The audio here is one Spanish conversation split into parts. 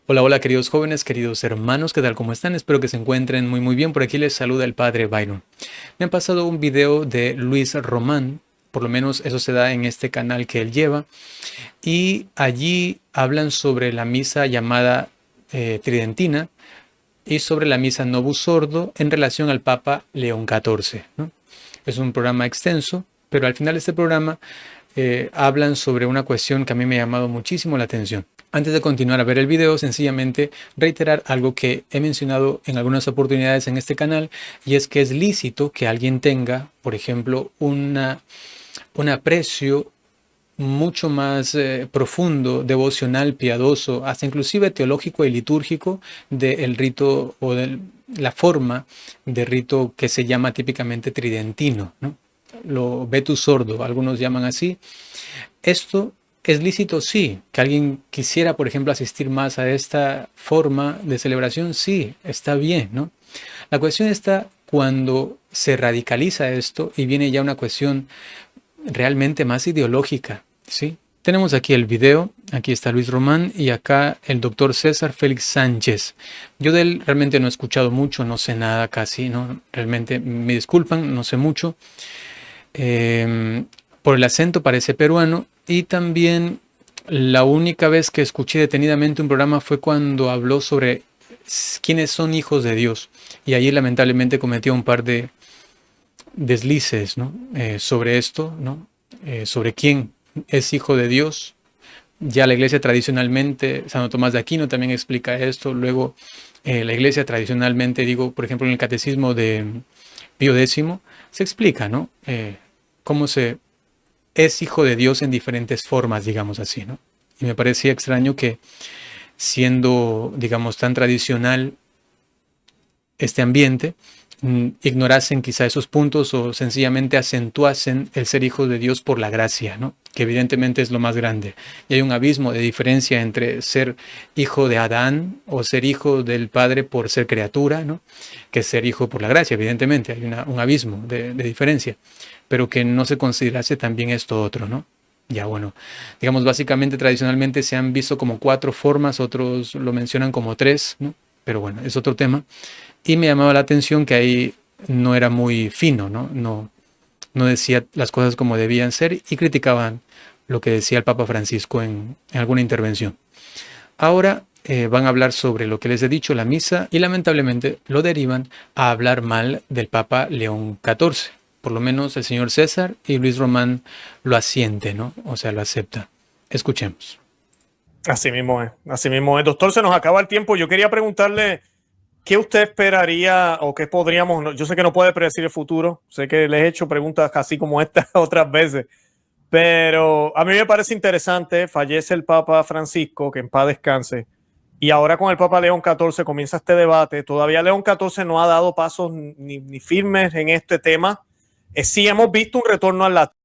Hola, hola, queridos jóvenes, queridos hermanos, ¿qué tal? ¿Cómo están? Espero que se encuentren muy bien. Por aquí les saluda el padre Byron. Me han pasado un video de Luis Román, por lo menos eso se da en este canal que él lleva, y allí hablan sobre la misa llamada tridentina y sobre la misa Novus Ordo en relación al Papa León XIV, ¿no? Es un programa extenso, pero al final de este programa hablan sobre una cuestión que a mí me ha llamado muchísimo la atención. Antes de continuar a ver el video, sencillamente reiterar algo que he mencionado en algunas oportunidades en este canal, y es que es lícito que alguien tenga, por ejemplo, un aprecio mucho más profundo, devocional, piadoso, hasta inclusive teológico y litúrgico del rito o de la forma de rito que se llama típicamente tridentino, ¿no? Lo vetus sordo, algunos llaman así. Esto es lícito, sí. Que alguien quisiera, por ejemplo, asistir más a esta forma de celebración, sí, está bien, ¿no? La cuestión está cuando se radicaliza esto y viene ya una cuestión realmente más ideológica, ¿sí? Tenemos aquí el video, aquí está Luis Román y acá el doctor César Félix Sánchez. Yo de él realmente no he escuchado mucho, no sé nada casi, ¿no? Realmente me disculpan, no sé mucho. Eh, por el acento parece peruano y también la única vez que escuché detenidamente un programa fue cuando habló sobre quiénes son hijos de Dios y allí lamentablemente cometió un par de deslices, ¿no? Sobre esto, ¿no? Sobre quién es hijo de Dios. Ya la iglesia tradicionalmente, Santo Tomás de Aquino también explica esto. Luego, la iglesia tradicionalmente, digo, por ejemplo, en el catecismo de Pío X, se explica, ¿no? Cómo se es hijo de Dios en diferentes formas, digamos así, ¿no? Y me parecía extraño que siendo, digamos, tan tradicional este ambiente, ignorasen quizá esos puntos o sencillamente acentuasen el ser hijo de Dios por la gracia, ¿no? Que evidentemente es lo más grande. Y hay un abismo de diferencia entre ser hijo de Adán o ser hijo del Padre por ser criatura, ¿no? Que ser hijo por la gracia, evidentemente. Hay un abismo de diferencia, pero que no se considerase también esto otro, ¿no? Ya bueno, digamos, básicamente tradicionalmente se han visto como 4 formas, otros lo mencionan como 3, ¿no? Pero bueno, es otro tema. Y me llamaba la atención que ahí no era muy fino, ¿no? No decía las cosas como debían ser y criticaban lo que decía el Papa Francisco en alguna intervención. Ahora van a hablar sobre lo que les he dicho, la misa, y lamentablemente lo derivan a hablar mal del Papa León XIV. Por lo menos el señor César y Luis Román lo asiente, ¿no? O sea, lo acepta. Escuchemos. Así mismo es, así mismo es. Doctor, se nos acaba el tiempo. Yo quería preguntarle qué usted esperaría o qué podríamos, yo sé que no puede predecir el futuro, sé que les he hecho preguntas así como estas otras veces, pero a mí me parece interesante, fallece el Papa Francisco, que en paz descanse, y ahora con el Papa León XIV comienza este debate. Todavía León XIV no ha dado pasos ni firmes en este tema. Sí hemos visto un retorno al latín.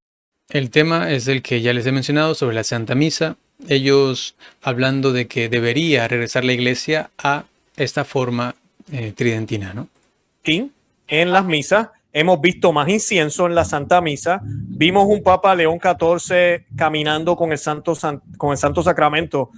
El tema es el que ya les he mencionado sobre la Santa Misa. Ellos hablando de que debería regresar la iglesia a esta forma tridentina, ¿no? En las misas. Hemos visto más incienso en la Santa Misa. Vimos un Papa León XIV caminando con el Santo Sacramento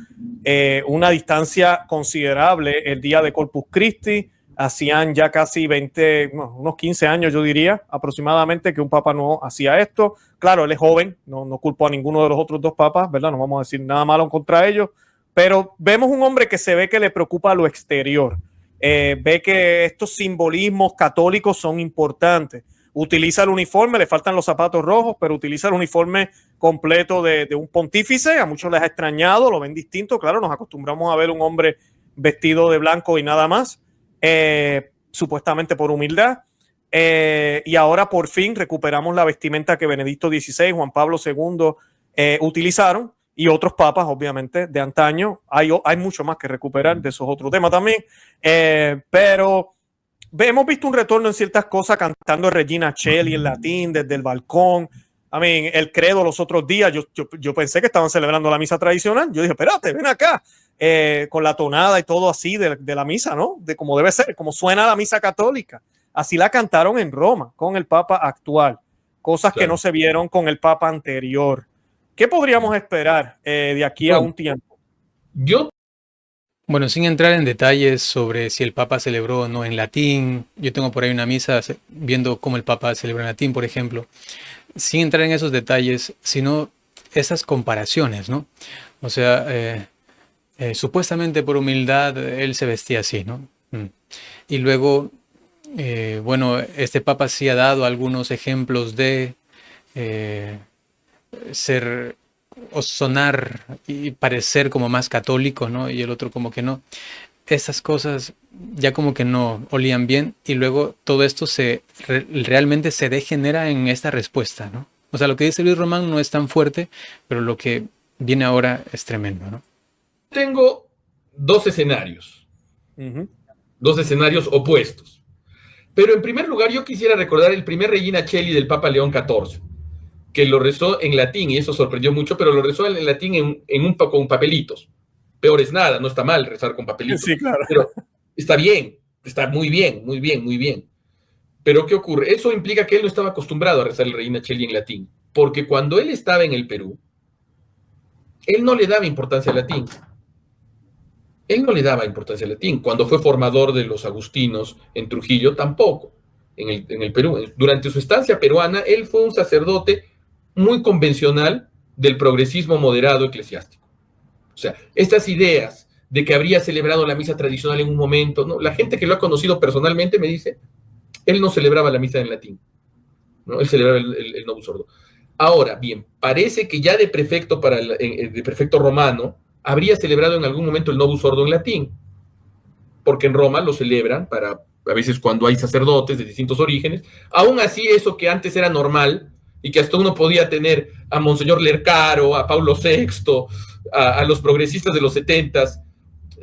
una distancia considerable el día de Corpus Christi. Hacían ya casi 20, unos 15 años, yo diría, aproximadamente, que un papa no hacía esto. Claro, él es joven, no culpo a ninguno de los otros 2 papas, ¿verdad? No vamos a decir nada malo contra ellos, pero vemos un hombre que se ve que le preocupa lo exterior. Ve que estos simbolismos católicos son importantes. Utiliza el uniforme, le faltan los zapatos rojos, pero utiliza el uniforme completo de un pontífice. A muchos les ha extrañado, lo ven distinto. Claro, nos acostumbramos a ver un hombre vestido de blanco y nada más, supuestamente por humildad. Y ahora por fin recuperamos la vestimenta que Benedicto XVI, Juan Pablo II utilizaron, y otros papas, obviamente, de antaño. Hay mucho más que recuperar, de esos otros temas también. Pero hemos visto un retorno en ciertas cosas, cantando Regina Coeli en latín desde el balcón. El credo los otros días, yo pensé que estaban celebrando la misa tradicional. Yo dije, espérate, ven acá, con la tonada y todo así de la misa, ¿no? De cómo debe ser, como suena la misa católica. Así la cantaron en Roma con el Papa actual, cosas que no se vieron con el Papa anterior. ¿Qué podríamos esperar de aquí a Bueno, un tiempo? yo Bueno, sin entrar en detalles sobre si el Papa celebró o no en latín, yo tengo por ahí una misa viendo cómo el Papa celebra en latín, por ejemplo, sin entrar en esos detalles, sino esas comparaciones, ¿no? O sea, supuestamente por humildad él se vestía así, ¿no? Y luego, bueno, este Papa sí ha dado algunos ejemplos de eh, ser o sonar y parecer como más católico, ¿no? Y el otro como que no. Esas cosas ya como que no olían bien y luego todo esto realmente se degenera en esta respuesta, ¿no? O sea, lo que dice Luis Román no es tan fuerte, pero lo que viene ahora es tremendo, ¿no? Tengo dos escenarios, Ujú. dos escenarios opuestos. Pero en primer lugar, yo quisiera recordar el primer Regina Coeli del Papa León XIV, que lo rezó en latín, y eso sorprendió mucho, pero lo rezó en latín con papelitos. Peor es nada, no está mal rezar con papelitos, Sí, claro. pero está bien, está muy bien, muy bien, muy bien. Pero ¿qué ocurre? Eso implica que él no estaba acostumbrado a rezar el Regina Coeli en latín, porque cuando él estaba en el Perú, él no le daba importancia al latín. Él no le daba importancia al latín. Cuando fue formador de los agustinos en Trujillo, tampoco. En el Perú. Durante su estancia peruana, él fue un sacerdote muy convencional del progresismo moderado eclesiástico. O sea, estas ideas de que habría celebrado la misa tradicional en un momento, ¿no? La gente que lo ha conocido personalmente me dice, él no celebraba la misa en latín, ¿no? Él celebraba el Novus Ordo. Ahora, bien, parece que ya de prefecto, de prefecto romano, habría celebrado en algún momento el Novus Ordo en latín, porque en Roma lo celebran para, a veces cuando hay sacerdotes de distintos orígenes. Aún así, eso que antes era normal y que hasta uno podía tener a Monseñor Lercaro, a Pablo VI, a los progresistas de los 70s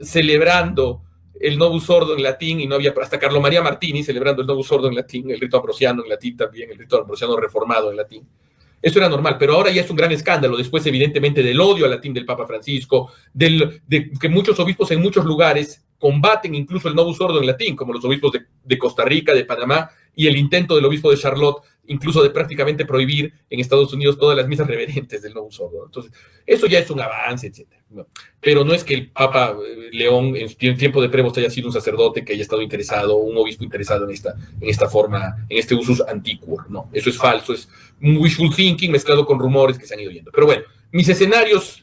celebrando el Novus Ordo en latín, y no había hasta Carlo María Martini celebrando el Novus Ordo en latín, el rito ambrosiano en latín también, el rito ambrosiano reformado en latín. Eso era normal, pero ahora ya es un gran escándalo, después evidentemente del odio al latín del Papa Francisco, de que muchos obispos en muchos lugares combaten incluso el Novus Ordo en latín, como los obispos de Costa Rica, de Panamá, y el intento del obispo de Charlotte, incluso de prácticamente prohibir en Estados Unidos todas las misas reverentes del Novus Ordo. Entonces, eso ya es un avance, etcétera. ¿No? Pero no es que el Papa León en tiempo de Prevost haya sido un sacerdote que haya estado interesado, un obispo interesado en esta forma, en este usus antiquo. No, eso es falso, es un wishful thinking mezclado con rumores que se han ido yendo. Pero bueno, mis escenarios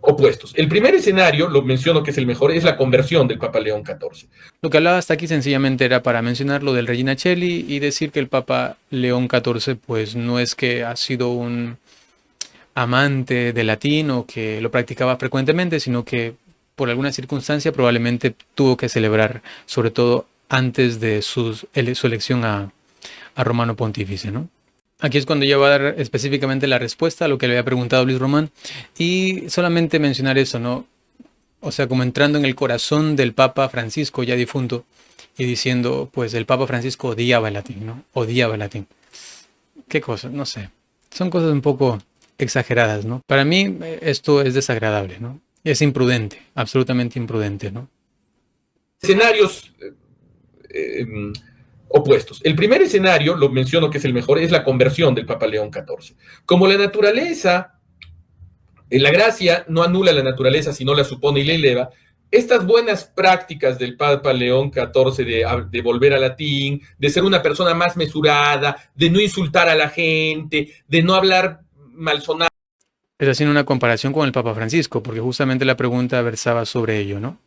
opuestos. El primer escenario, lo menciono que es el mejor, es la conversión del Papa León XIV. Lo que hablaba hasta aquí sencillamente era para mencionar lo del Regina Coeli y decir que el Papa León XIV pues no es que ha sido un amante del latín o que lo practicaba frecuentemente, sino que por alguna circunstancia probablemente tuvo que celebrar, sobre todo antes de su elección a Romano Pontífice, ¿no? Aquí es cuando ya va a dar específicamente la respuesta a lo que le había preguntado Luis Román y solamente mencionar eso, ¿no? O sea, como entrando en el corazón del Papa Francisco ya difunto y diciendo, pues el Papa Francisco odiaba el latín, ¿no? Odiaba el latín. ¿Qué cosa? No sé. Son cosas un poco exageradas, ¿no? Para mí esto es desagradable, ¿no? Es imprudente, absolutamente imprudente, ¿no? Escenarios opuestos. El primer escenario, lo menciono que es el mejor, es la conversión del Papa León XIV. Como la naturaleza, la gracia no anula la naturaleza, sino la supone y la eleva, estas buenas prácticas del Papa León XIV de volver al latín, de ser una persona más mesurada, de no insultar a la gente, de no hablar malsonado. Es haciendo una comparación con el Papa Francisco, porque justamente la pregunta versaba sobre ello, ¿no?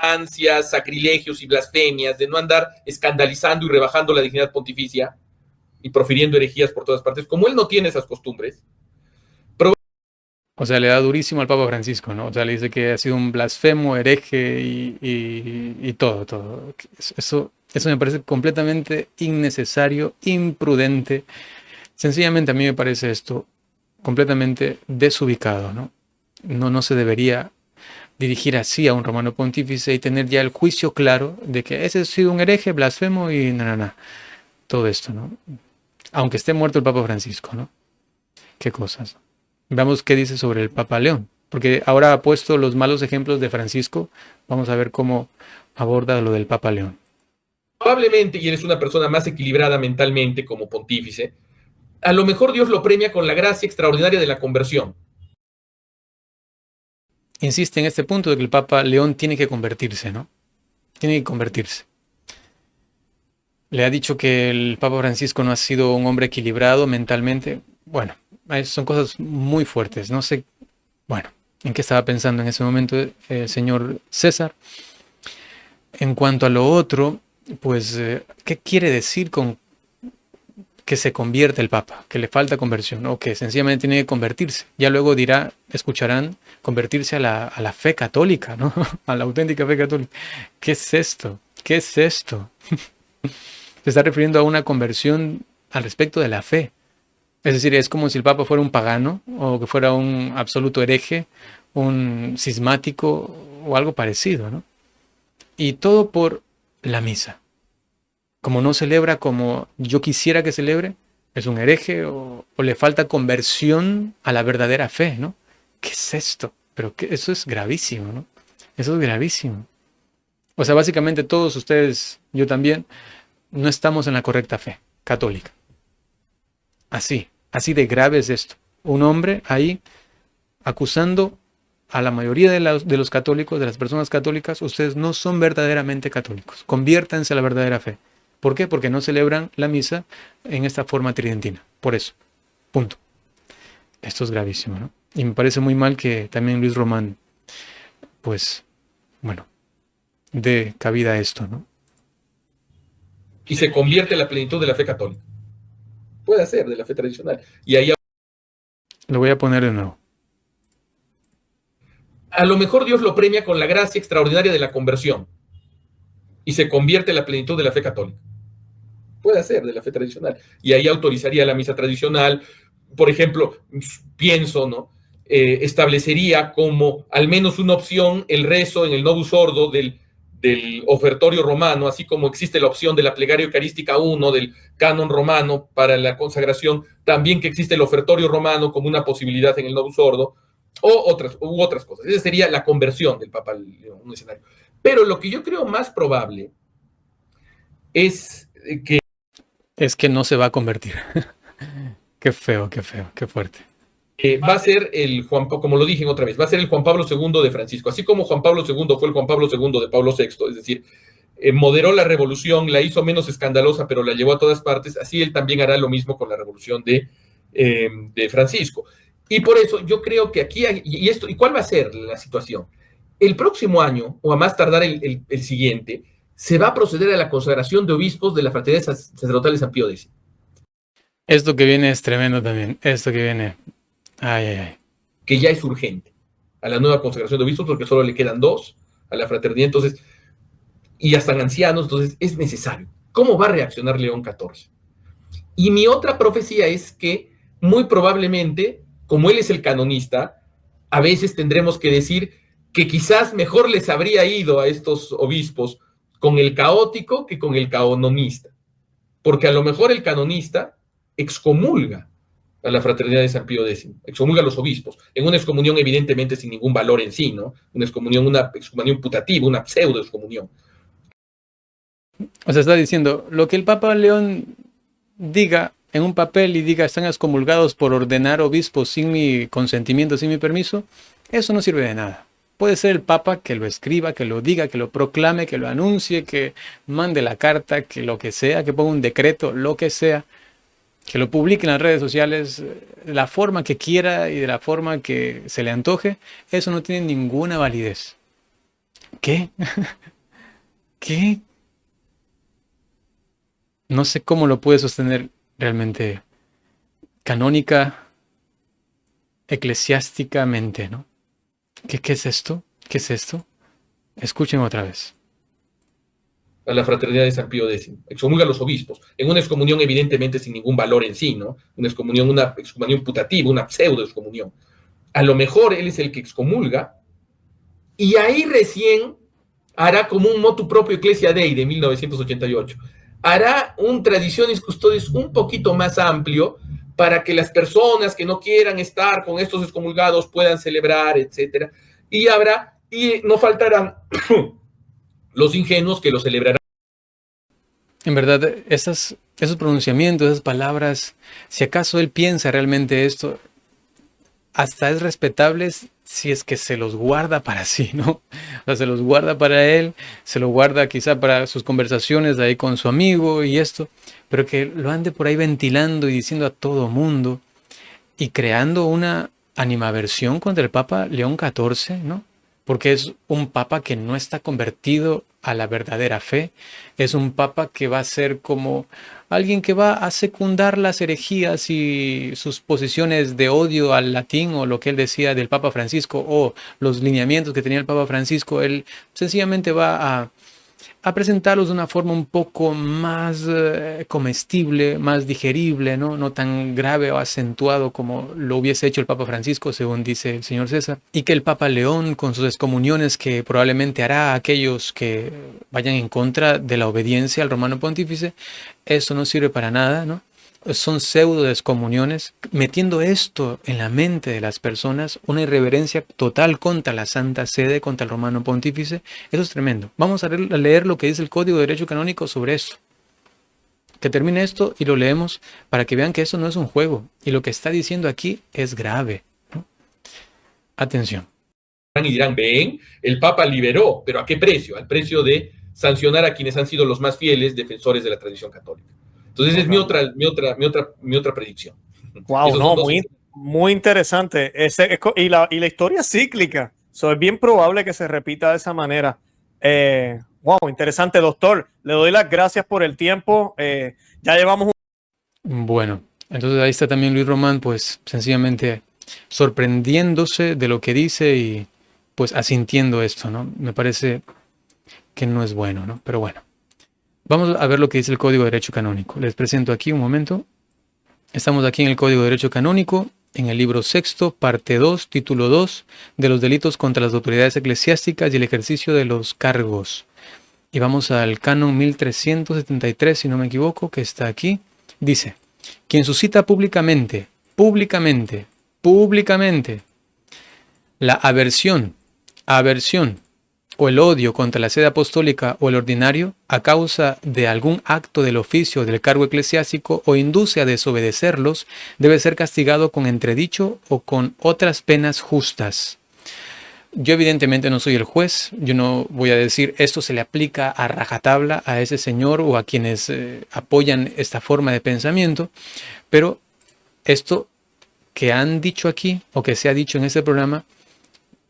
Ansias, sacrilegios y blasfemias, de no andar escandalizando y rebajando la dignidad pontificia y profiriendo herejías por todas partes. Como él no tiene esas costumbres, o sea, le da durísimo al Papa Francisco, ¿no? O sea, le dice que ha sido un blasfemo, hereje y todo, todo. Eso me parece completamente innecesario, imprudente. Sencillamente a mí me parece esto completamente desubicado, ¿no? No se debería dirigir así a un romano pontífice y tener ya el juicio claro de que ese ha sido un hereje, blasfemo y todo esto, ¿no? Aunque esté muerto el Papa Francisco, ¿no? Qué cosas. Veamos qué dice sobre el Papa León, porque ahora ha puesto los malos ejemplos de Francisco. Vamos a ver cómo aborda lo del Papa León. probablemente, y eres una persona más equilibrada mentalmente como pontífice, a lo mejor Dios lo premia con la gracia extraordinaria de la conversión. insiste en este punto de que el Papa León tiene que convertirse, ¿no? Tiene que convertirse. Le ha dicho que el Papa Francisco no ha sido un hombre equilibrado mentalmente. Bueno, son cosas muy fuertes. No sé, bueno, en qué estaba pensando en ese momento el señor César. En cuanto a lo otro, pues, ¿qué quiere decir con que se convierte el Papa? Que le falta conversión o que sencillamente tiene que convertirse. Ya luego dirá, escucharán, convertirse a la fe católica, ¿no? A la auténtica fe católica. ¿Qué es esto? ¿Qué es esto? Se está refiriendo a una conversión al respecto de la fe. Es decir, es como si el Papa fuera un pagano o que fuera un absoluto hereje, un cismático o algo parecido, ¿no? Y todo por la misa. Como no celebra como yo quisiera que celebre, es un hereje o le falta conversión a la verdadera fe, ¿no? ¿Qué es esto? Pero eso es gravísimo, ¿no? Eso es gravísimo. O sea, básicamente todos ustedes, yo también, no estamos en la correcta fe católica. Así de grave es esto. Un hombre ahí acusando a la mayoría de los católicos, de las personas católicas, ustedes no son verdaderamente católicos. Conviértanse a la verdadera fe. ¿Por qué? Porque no celebran la misa en esta forma tridentina. Por eso. Punto. Esto es gravísimo, ¿no? Y me parece muy mal que también Luis Román, pues, bueno, dé cabida a esto, ¿no? Y se convierte en la plenitud de la fe católica. Puede ser, de la fe tradicional. Y ahí Lo voy a poner de nuevo. a lo mejor Dios lo premia con la gracia extraordinaria de la conversión. Y se convierte en la plenitud de la fe católica. Puede ser, de la fe tradicional. Y ahí autorizaría la misa tradicional. Por ejemplo, pienso, ¿no? Establecería como al menos una opción el rezo en el Novus Ordo del ofertorio romano, así como existe la opción de la plegaria eucarística 1 del canon romano para la consagración, también que existe el ofertorio romano como una posibilidad en el Novus Ordo, u otras cosas. Esa sería la conversión del Papa León, un escenario. Pero lo que yo creo más probable es que no se va a convertir. Qué feo, qué fuerte. Va a ser como lo dije otra vez, va a ser el Juan Pablo II de Francisco. Así como Juan Pablo II fue el Juan Pablo II de Pablo VI, es decir, moderó la revolución, la hizo menos escandalosa, pero la llevó a todas partes, así él también hará lo mismo con la revolución de Francisco. Y por eso yo creo que aquí, ¿y cuál va a ser la situación? El próximo año, o a más tardar el siguiente, se va a proceder a la consagración de obispos de la Fraternidad Sacerdotal de San Pío X. Esto que viene es tremendo también. Esto que viene. Ay. Que ya es urgente a la nueva consagración de obispos porque solo le quedan 2 a la fraternidad, entonces, y ya están ancianos, entonces es necesario. ¿Cómo va a reaccionar León XIV? Y mi otra profecía es que muy probablemente, como él es el canonista, a veces tendremos que decir que quizás mejor les habría ido a estos obispos con el caótico que con el canonista, porque a lo mejor el canonista excomulga a la fraternidad de San Pío X, excomulga a los obispos, en una excomunión evidentemente sin ningún valor en sí, ¿no? Una excomunión putativa, una pseudo excomunión. O sea, está diciendo, lo que el Papa León diga en un papel y diga están excomulgados por ordenar obispos sin mi consentimiento, sin mi permiso, eso no sirve de nada. Puede ser el Papa que lo escriba, que lo diga, que lo proclame, que lo anuncie, que mande la carta, que lo que sea, que ponga un decreto, lo que sea, que lo publique en las redes sociales de la forma que quiera y de la forma que se le antoje, eso no tiene ninguna validez. ¿Qué? ¿Qué? No sé cómo lo puede sostener realmente canónica, eclesiásticamente, ¿no? ¿Qué es esto? ¿Qué es esto? Escuchen otra vez. A la fraternidad de San Pío X, excomulga a los obispos, en una excomunión evidentemente sin ningún valor en sí, ¿no? Una excomunión putativa, una pseudo excomunión. A lo mejor él es el que excomulga, y ahí recién hará como un motu propio Ecclesia Dei de 1988. Hará un Traditionis Custodes un poquito más amplio para que las personas que no quieran estar con estos excomulgados puedan celebrar, etcétera. Y no faltarán los ingenuos que lo celebrarán. En verdad, esos pronunciamientos, esas palabras, si acaso él piensa realmente esto, hasta es respetable si es que se los guarda para sí, ¿no? O sea, se los guarda para él, se lo guarda quizá para sus conversaciones ahí con su amigo y esto, pero que lo ande por ahí ventilando y diciendo a todo mundo y creando una animaversión contra el Papa León XIV, ¿no? Porque es un papa que no está convertido a la verdadera fe, es un papa que va a ser como alguien que va a secundar las herejías y sus posiciones de odio al latín o lo que él decía del Papa Francisco o los lineamientos que tenía el Papa Francisco. Él sencillamente va a presentarlos de una forma un poco más comestible, más digerible, ¿no? No tan grave o acentuado como lo hubiese hecho el Papa Francisco, según dice el señor César. Y que el Papa León, con sus excomuniones que probablemente hará a aquellos que vayan en contra de la obediencia al romano pontífice, eso no sirve para nada, ¿no? Son pseudo descomuniones, metiendo esto en la mente de las personas, una irreverencia total contra la Santa Sede, contra el romano pontífice. Eso es tremendo. Vamos a leer lo que dice el Código de Derecho Canónico sobre esto. Que termine esto y lo leemos para que vean que eso no es un juego. Y lo que está diciendo aquí es grave, ¿no? Atención. Y dirán, ven, el Papa liberó, pero ¿a qué precio? Al precio de sancionar a quienes han sido los más fieles defensores de la tradición católica. Entonces esa es mi otra predicción. Wow, no, muy interesante. Y la historia es cíclica. So, es bien probable que se repita de esa manera. Wow, interesante, doctor. Le doy las gracias por el tiempo. Ya llevamos Bueno, entonces ahí está también Luis Román, pues sencillamente sorprendiéndose de lo que dice y pues asintiendo esto, ¿no? Me parece que no es bueno, ¿no? Pero bueno, vamos a ver lo que dice el Código de Derecho Canónico. Les presento aquí un momento. Estamos aquí en el Código de Derecho Canónico, en el libro sexto, parte 2, título 2, de los delitos contra las autoridades eclesiásticas y el ejercicio de los cargos. Y vamos al canon 1373, si no me equivoco, que está aquí. Dice, quien suscita públicamente, la aversión o el odio contra la sede apostólica o el ordinario a causa de algún acto del oficio o del cargo eclesiástico o induce a desobedecerlos, debe ser castigado con entredicho o con otras penas justas. Yo evidentemente no soy el juez, yo no voy a decir esto se le aplica a rajatabla a ese señor o a quienes apoyan esta forma de pensamiento, pero esto que han dicho aquí o que se ha dicho en este programa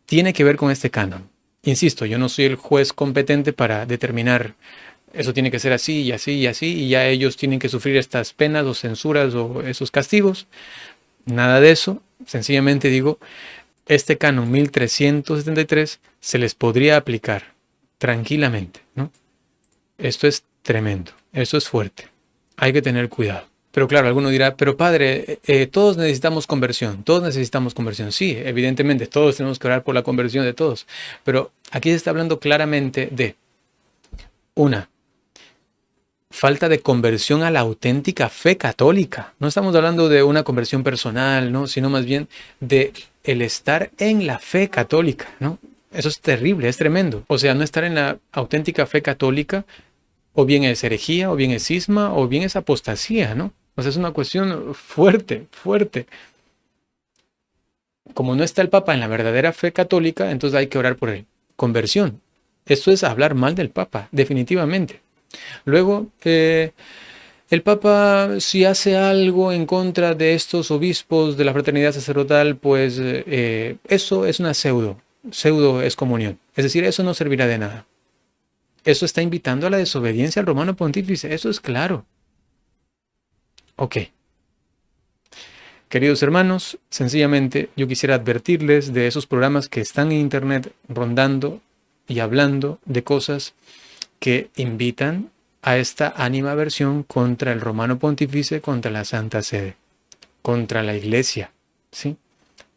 tiene que ver con este canon. Insisto, yo no soy el juez competente para determinar eso tiene que ser así y así y así y ya ellos tienen que sufrir estas penas o censuras o esos castigos. Nada de eso, sencillamente digo, este canon 1373 se les podría aplicar tranquilamente, ¿no? Esto es tremendo, esto es fuerte, hay que tener cuidado. Pero claro, alguno dirá, pero padre, todos necesitamos conversión, Sí, evidentemente, todos tenemos que orar por la conversión de todos. Pero aquí se está hablando claramente de una falta de conversión a la auténtica fe católica. No estamos hablando de una conversión personal, ¿no? Sino más bien de el estar en la fe católica, ¿no? Eso es terrible, es tremendo. O sea, no estar en la auténtica fe católica, o bien es herejía, o bien es cisma, o bien es apostasía, ¿no? O sea, es una cuestión fuerte, fuerte. Como no está el Papa en la verdadera fe católica, entonces hay que orar por él. Conversión. Esto es hablar mal del Papa, definitivamente. Luego, el Papa, si hace algo en contra de estos obispos de la fraternidad sacerdotal, pues eso es una pseudo excomunión. Es decir, eso no servirá de nada. Eso está invitando a la desobediencia al romano pontífice. Eso es claro. Ok. Queridos hermanos, sencillamente yo quisiera advertirles de esos programas que están en internet rondando y hablando de cosas que invitan a esta animaversión contra el romano pontífice, contra la Santa Sede, contra la Iglesia, ¿sí?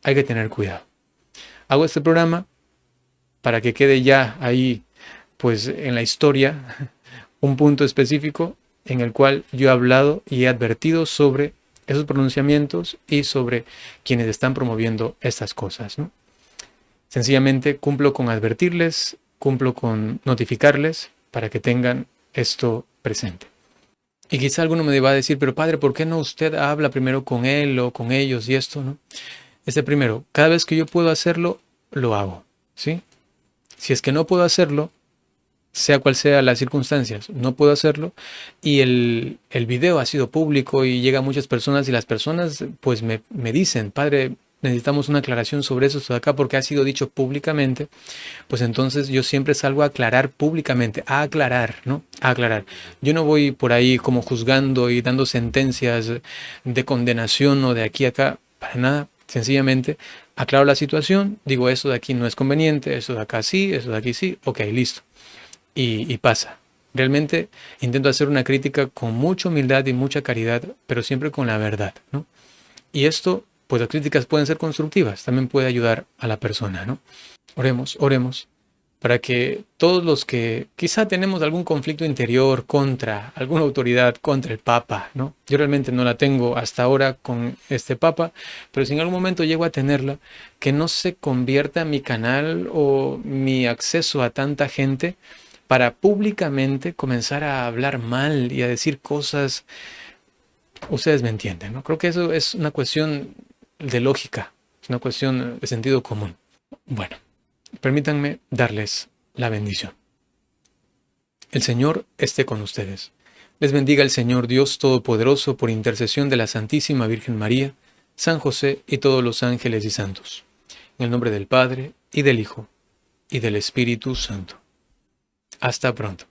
Hay que tener cuidado. Hago este programa para que quede ya ahí, pues en la historia, un punto específico en el cual yo he hablado y he advertido sobre esos pronunciamientos y sobre quienes están promoviendo estas cosas, ¿no? Sencillamente cumplo con advertirles, cumplo con notificarles para que tengan esto presente. Y quizá alguno me va a decir, pero padre, ¿por qué no usted habla primero con él o con ellos y esto, ¿no? Primero, cada vez que yo puedo hacerlo, lo hago, ¿sí? Si es que no puedo hacerlo, sea cual sea las circunstancias, no puedo hacerlo, y el video ha sido público y llega a muchas personas y las personas pues me dicen, padre, necesitamos una aclaración sobre eso de acá porque ha sido dicho públicamente, pues entonces yo siempre salgo a aclarar públicamente, a aclarar, ¿no? A aclarar. Yo no voy por ahí como juzgando y dando sentencias de condenación o de aquí a acá, para nada. Sencillamente aclaro la situación, digo eso de aquí no es conveniente, eso de acá sí, eso de aquí sí, ok, listo. Y pasa. Realmente intento hacer una crítica con mucha humildad y mucha caridad, pero siempre con la verdad, ¿no? Y esto, pues las críticas pueden ser constructivas, también puede ayudar a la persona, ¿no? Oremos, oremos, para que todos los que quizá tenemos algún conflicto interior contra alguna autoridad, contra el Papa, ¿no? Yo realmente no la tengo hasta ahora con este Papa, pero si en algún momento llego a tenerla, que no se convierta mi canal o mi acceso a tanta gente para públicamente comenzar a hablar mal y a decir cosas, ustedes me entienden, ¿no? Creo que eso es una cuestión de lógica, es una cuestión de sentido común. Bueno, permítanme darles la bendición. El Señor esté con ustedes. Les bendiga el Señor Dios Todopoderoso por intercesión de la Santísima Virgen María, San José y todos los ángeles y santos. En el nombre del Padre, y del Hijo, y del Espíritu Santo. Hasta pronto.